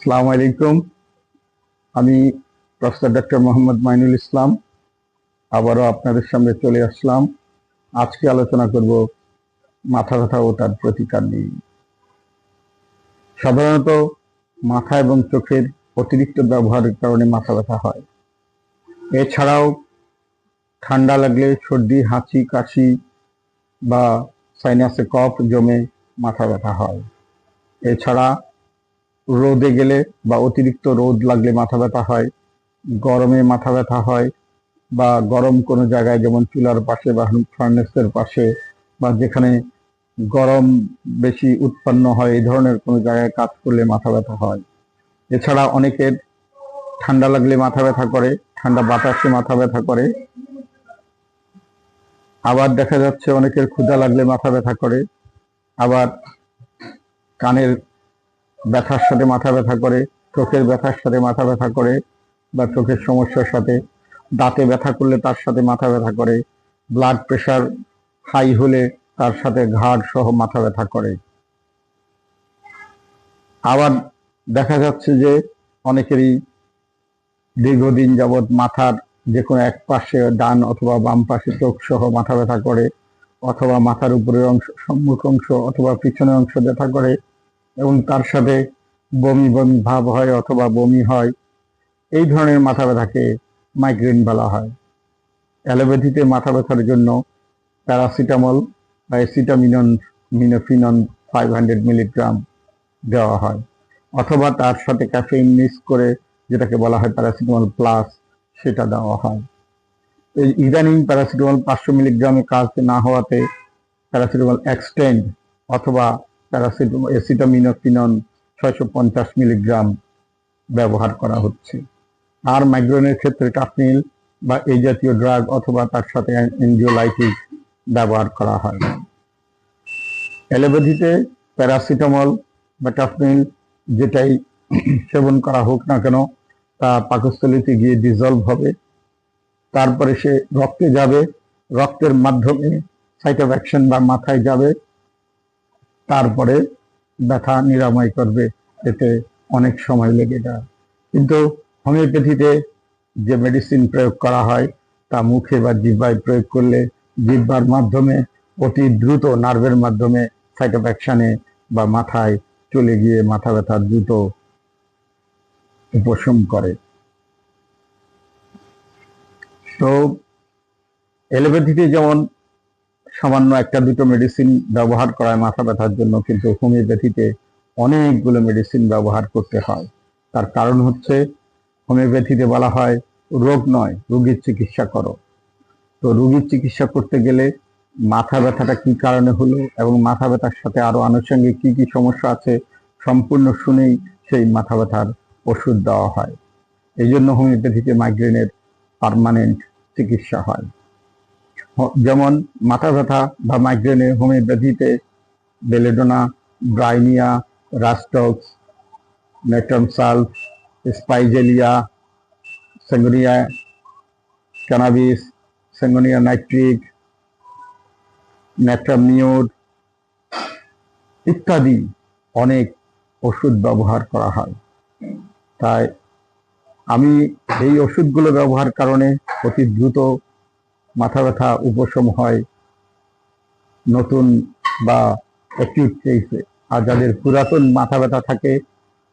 আসসালামু আলাইকুম। আমি প্রফেসর ডক্টর মোহাম্মদ মাইনুল ইসলাম আবারও আপনাদের সামনে চলে আসলাম। আজকে আলোচনা করব মাথা ব্যথা ও তার প্রতিকার নিয়ে। সাধারণত মাথা এবং চোখের অতিরিক্ত ব্যবহারের কারণে মাথা ব্যথা হয়। এছাড়াও ঠান্ডা লাগলে সর্দি, হাঁচি, কাশি বা সাইনাসে কফ জমে মাথা ব্যথা হয়। এছাড়া রোদে গেলে বা অতিরিক্ত রোদ লাগলে মাথা ব্যথা হয়, গরমে মাথা ব্যথা হয়, বা গরম কোনো জায়গায় যেমন চুলার পাশে বা ফার্নেসের পাশে বা যেখানে গরম বেশি উৎপন্ন হয় এই ধরনের কোনো জায়গায় কাজ করলে মাথা ব্যথা হয়। এছাড়া অনেকের ঠান্ডা লাগলে মাথা ব্যথা করে, ঠান্ডা বাতাসে মাথা ব্যথা করে। আবার দেখা যাচ্ছে অনেকের ক্ষুধা লাগলে মাথা ব্যথা করে, আবার কানের ব্যথার সাথে মাথা ব্যথা করে, চোখের ব্যথার সাথে মাথা ব্যথা করে, বা চোখের সমস্যার সাথে, দাঁতে ব্যথা করলে তার সাথে মাথা ব্যথা করে, ব্লাড প্রেশার হাই হলে তার সাথে ঘাড় সহ মাথা ব্যথা করে। আবার দেখা যাচ্ছে যে অনেকেরই দীর্ঘদিন যাবৎ মাথার যে কোনো এক পাশে, ডান অথবা বাম পাশে চোখ সহ মাথা ব্যথা করে, অথবা মাথার উপরের অংশ, সম্মুখ অংশ অথবা পিছনের অংশ ব্যথা করে, এবং তার সাথে বমি বমি ভাব হয় অথবা বমি হয়। এই ধরনের মাথা ব্যথাকে মাইগ্রেন বলা হয়। অ্যালোপ্যাথিতে মাথা ব্যথার জন্য প্যারাসিটামল বা অ্যাসিটামিনোফেন 500 মিলিগ্রাম দেওয়া হয়, অথবা তার সাথে ক্যাফেইন মিক্স করে যেটাকে বলা হয় প্যারাসিটামল প্লাস, সেটা দেওয়া হয়। এই ইদানিং প্যারাসিটামল 500 মিলিগ্রামে কাজ না হওয়াতে প্যারাসিটামল এক্সটেন্ড অথবা প্যারাসিটামল অ্যাসিটামিনোফেন 650 মিলিগ্রাম ব্যবহার করা হচ্ছে। আর মাইগ্রেনের ক্ষেত্রে টাফনিল বা এই জাতীয় ড্রাগ অথবা তার সাথে এনজিওলাইটিস ব্যবহার করা হয়। অ্যালোপ্যাথিতে প্যারাসিটামল বা টাফনিল যেটাই সেবন করা হোক না কেন, তা পাকস্থলীতে গিয়ে ডিজলভ হবে, তারপরে সে রক্তে যাবে, রক্তের মাধ্যমে সাইট অফ অ্যাকশন বা মাথায় যাবে, তারপরে ব্যথা নিরাময় করবে। এতে অনেক সময় লেগে যায়। কিন্তু হোমিওপ্যাথিতে যে মেডিসিন প্রয়োগ করা হয় তা মুখে বা জিহ্বায় প্রয়োগ করলে জিহ্বার মাধ্যমে অতি দ্রুত নার্ভের মাধ্যমে সাইট অফ অ্যাকশনে বা মাথায় চলে গিয়ে মাথা ব্যথা দ্রুত উপশম করে। তো অ্যালোপ্যাথিতে যেমন সামান্য একটা দুটো মেডিসিন ব্যবহার করায় মাথা ব্যথার জন্য, কিন্তু হোমিওপ্যাথিতে অনেকগুলো মেডিসিন ব্যবহার করতে হয়। তার কারণ হচ্ছে হোমিওপ্যাথিতে বলা হয় রোগ নয়, রোগীর চিকিৎসা করো। তো রোগীর চিকিৎসা করতে গেলে মাথা ব্যথাটা কি কারণে হলো এবং মাথা ব্যথার সাথে আরো আনুষঙ্গিক কি কি সমস্যা আছে সম্পূর্ণ শুনেই সেই মাথা ব্যথার ওষুধ দেওয়া হয়। এই জন্য হোমিওপ্যাথিতে মাইগ্রেনের পার্মানেন্ট চিকিৎসা হয়। যেমন মাথা ব্যথা বা মাইগ্রেনে হোমিওপ্যাথিতে বেলেডোনা, ব্রাইনিয়া, রাস্টক্স, মেট্রনসালফ, স্পাইজেলিয়া, সেঙ্গোনিয়া ক্যানাবিস, সেঙ্গোনিয়া নাইট্রিক, ন্যাট্রামিউর ইত্যাদি অনেক ওষুধ ব্যবহার করা হয়। তাই আমি এই ওষুধগুলো ব্যবহার কারণে অতি দ্রুত মাথা ব্যথা উপশম হয় নতুন বা অ্যাকিউট কেসে। আর যাদের পুরাতন মাথা ব্যথা থাকে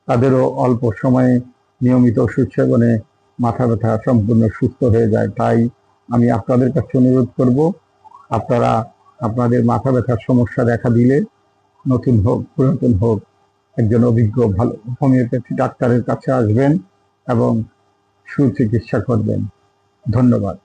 তাদেরও অল্প সময়ে নিয়মিত ওষুধ সেবনে মাথা ব্যথা সম্পূর্ণ সুস্থ হয়ে যায়। তাই আমি আপনাদের কাছে অনুরোধ করব, আপনারা আপনাদের মাথা ব্যথার সমস্যা দেখা দিলে, নতুন হোক পুরাতন হোক, একজন অভিজ্ঞ ভালো হোমিওপ্যাথি ডাক্তারের কাছে আসবেন এবং সুচিকিৎসা করবেন। ধন্যবাদ।